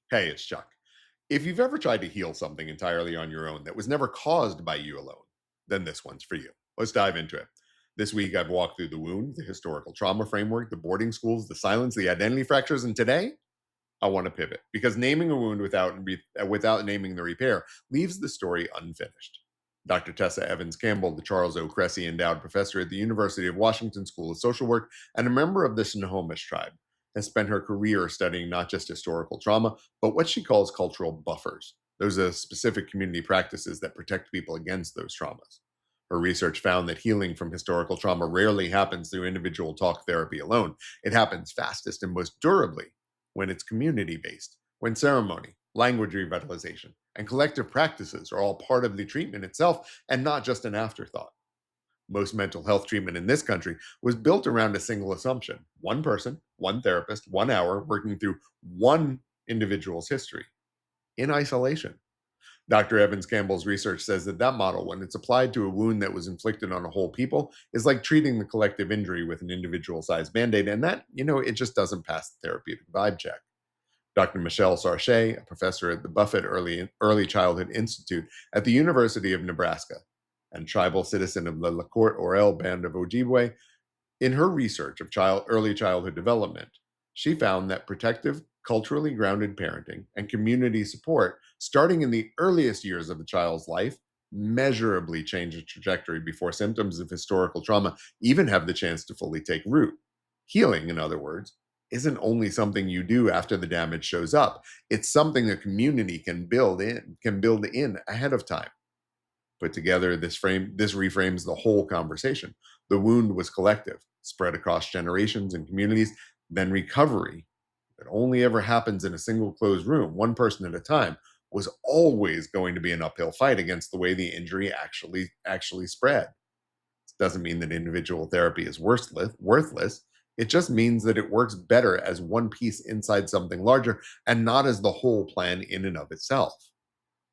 Hey, it's Chuck. If you've ever tried to heal something entirely on your own that was never caused by you alone, then this one's for you. Let's dive into it. This week, I've walked through the wound, the historical trauma framework, the boarding schools, the silence, the identity fractures, and today I want to pivot because naming a wound without naming the repair leaves the story unfinished. Dr. Tessa Evans-Campbell, the Charles O. Cressy Endowed Professor at the University of Washington School of Social Work and a member of the Snohomish tribe, has spent her career studying not just historical trauma, but what she calls cultural buffers. Those are specific community practices that protect people against those traumas. Her research found that healing from historical trauma rarely happens through individual talk therapy alone. It happens fastest and most durably when it's community based, when ceremony, language revitalization, and collective practices are all part of the treatment itself and not just an afterthought. Most mental health treatment in this country was built around a single assumption: one person, one therapist, 1 hour working through one individual's history in isolation. Dr. Evans Campbell's research says that that model, when it's applied to a wound that was inflicted on a whole people, is like treating the collective injury with an individual sized band aid. And that, it just doesn't pass the therapeutic vibe check. Dr. Michelle Sarche, a professor at the Buffett Early Childhood Institute at the University of Nebraska and tribal citizen of the LaCourte Orel Band of Ojibwe, in her research of early childhood development, she found that protective, culturally grounded parenting and community support, starting in the earliest years of the child's life, measurably change the trajectory before symptoms of historical trauma even have the chance to fully take root. Healing, in other words, isn't only something you do after the damage shows up. It's something a community can build in ahead of time. Put together, this reframes the whole conversation. The wound was collective, spread across generations and communities. Then recovery, that only ever happens in a single closed room, one person at a time, was always going to be an uphill fight against the way the injury actually spread. This doesn't mean that individual therapy is worthless. It just means that it works better as one piece inside something larger and not as the whole plan in and of itself.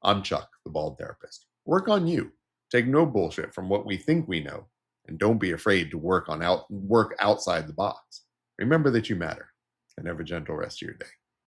I'm Chuck, the bald therapist. Work on you. Take no bullshit from what we think we know, and don't be afraid to work outside the box. Remember that you matter, and have a gentle rest of your day.